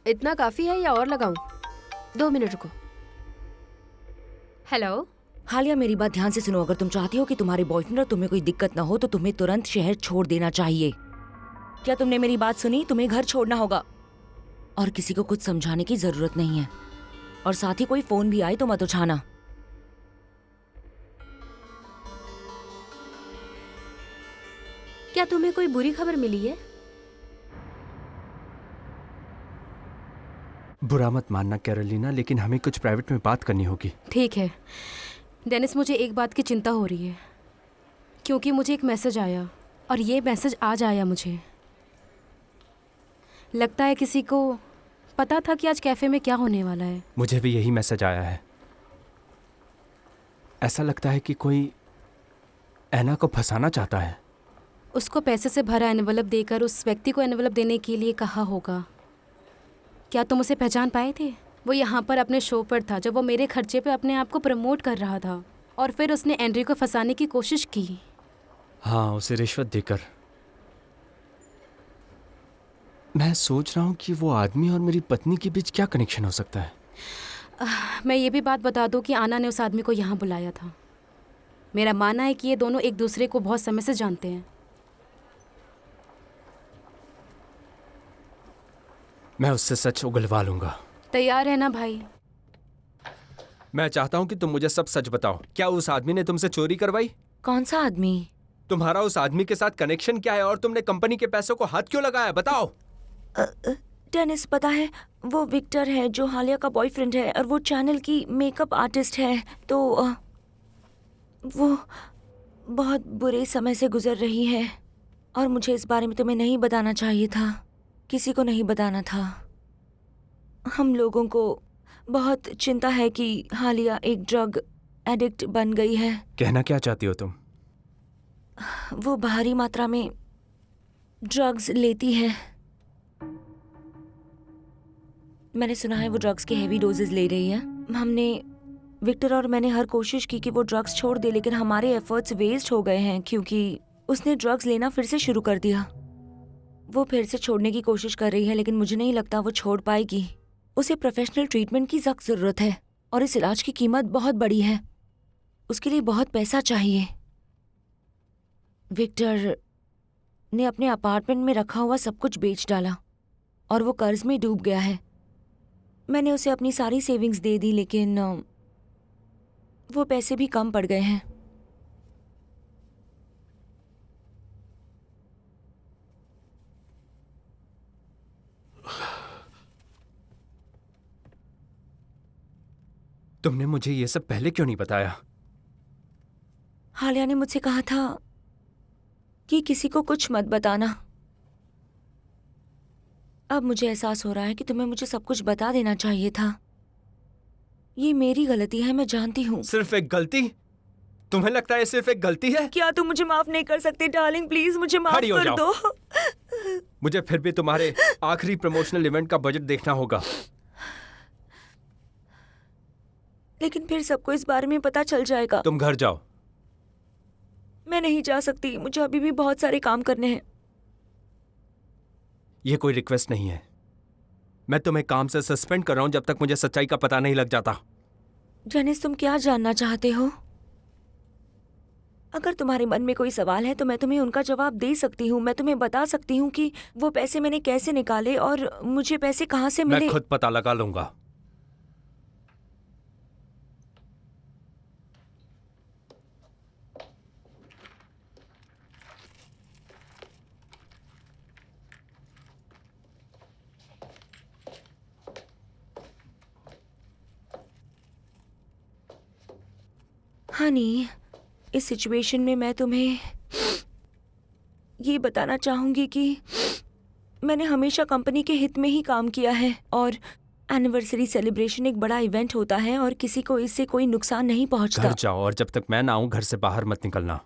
इतना काफी है या और लगाऊं? 2 मिनट रुको। हेलो। हालिया, मेरी बात ध्यान से सुनो। अगर तुम चाहती हो कि तुम्हारे बॉयफ्रेंड और तुम्हें कोई दिक्कत ना हो तो तुम्हें तुरंत शहर छोड़ देना चाहिए। क्या तुमने मेरी बात सुनी? तुम्हें घर छोड़ना होगा और किसी को कुछ समझाने की जरूरत नहीं है। और साथ ही कोई फोन भी आए तो मत उठाना। क्या तुम्हें कोई बुरी खबर मिली है? बुरा मत मानना कैरोलिना, लेकिन हमें कुछ प्राइवेट में बात करनी होगी। ठीक है डेनिस, मुझे एक बात की चिंता हो रही है क्योंकि मुझे एक मैसेज आया और ये मैसेज आज आया। मुझे लगता है किसी को पता था कि आज कैफे में क्या होने वाला है। मुझे भी यही मैसेज आया है। ऐसा लगता है कि कोई ऐना को फंसाना चाहता है। उसको पैसे से भरा एनवलप देकर उस व्यक्ति को एनवलप देने के लिए कहा होगा। क्या तुम उसे पहचान पाए थे? वो यहाँ पर अपने शो पर था जब वो मेरे खर्चे पे अपने आप को प्रमोट कर रहा था और फिर उसने एंड्री को फंसाने की कोशिश की। हाँ, उसे रिश्वत देकर। मैं सोच रहा हूँ कि वो आदमी और मेरी पत्नी के बीच क्या कनेक्शन हो सकता है। मैं ये भी बात बता दूँ कि आना ने उस आदमी को यहाँ बुलाया था। मेरा मानना है कि ये दोनों एक दूसरे को बहुत समय से जानते हैं। मैं उससे सच उगलवा लूंगा। तैयार है ना भाई? मैं चाहता हूँ कि तुम मुझे सब सच बताओ। क्या उस आदमी ने तुमसे चोरी करवाई? कौन सा आदमी? तुम्हारा उस आदमी के साथ कनेक्शन क्या है और तुमने कंपनी के पैसों को हाथ क्यों लगाया? बताओ। डेनिस, पता है वो विक्टर है जो हालिया का बॉयफ्रेंड है और वो चैनल की मेकअप आर्टिस्ट है। तो वो बहुत बुरे समय से गुजर रही है और मुझे इस बारे में तुम्हें नहीं बताना चाहिए था। किसी को नहीं बताना था। हम लोगों को बहुत चिंता है कि हालिया एक ड्रग एडिक्ट बन गई है। कहना क्या चाहती हो तुम? वो भारी मात्रा में ड्रग्स लेती है। मैंने सुना है वो ड्रग्स के हेवी डोजेस ले रही है। हमने विक्टर और मैंने हर कोशिश की कि वो ड्रग्स छोड़ दे, लेकिन हमारे एफर्ट्स वेस्ट हो गए हैं क्योंकि उसने ड्रग्स लेना फिर से शुरू कर दिया। वो फिर से छोड़ने की कोशिश कर रही है लेकिन मुझे नहीं लगता वो छोड़ पाएगी। उसे प्रोफेशनल ट्रीटमेंट की सख्त जरूरत है और इस इलाज की कीमत बहुत बड़ी है। उसके लिए बहुत पैसा चाहिए। विक्टर ने अपने अपार्टमेंट में रखा हुआ सब कुछ बेच डाला और वो कर्ज में डूब गया है। मैंने उसे अपनी सारी सेविंग्स दे दी लेकिन वो पैसे भी कम पड़ गए हैं। तुमने मुझे ये सब पहले क्यों नहीं बताया? हालिया ने मुझसे कहा था कि किसी को कुछ मत बताना। अब मुझे एहसास हो रहा है कि तुम्हें मुझे सब कुछ बता देना चाहिए था। ये मेरी गलती है, मैं जानती हूँ। सिर्फ एक गलती? तुम्हें लगता है सिर्फ एक गलती है? क्या तुम मुझे माफ नहीं कर सकते डार्लिंग? प्लीज मुझे माफ खड़ी हो कर जाओ। दो। मुझे फिर भी तुम्हारे आखिरी प्रमोशनल इवेंट का बजट देखना होगा। लेकिन फिर सबको इस बारे में पता चल जाएगा। तुम घर जाओ। मैं नहीं जा सकती, मुझे अभी भी बहुत सारे काम करने हैं। ये कोई रिक्वेस्ट नहीं है। मैं तुम्हें काम से सस्पेंड कर रहा हूं जब तक मुझे सच्चाई का पता नहीं लग जाता। जेनिस, तुम क्या जानना चाहते हो? अगर तुम्हारे मन में कोई सवाल है तो मैं तुम्हें उनका जवाब दे सकती हूँ। मैं तुम्हें बता सकती हूँ कि वो पैसे मैंने कैसे निकाले और मुझे पैसे कहाँ से मिले। मैं खुद पता लगा लूंगा। हनी, इस सिचुएशन में मैं तुम्हें ये बताना चाहूंगी कि मैंने हमेशा कंपनी के हित में ही काम किया है और एनिवर्सरी सेलिब्रेशन एक बड़ा इवेंट होता है और किसी को इससे कोई नुकसान नहीं पहुंचता। घर जाओ और जब तक मैं ना आऊं घर से बाहर मत निकलना।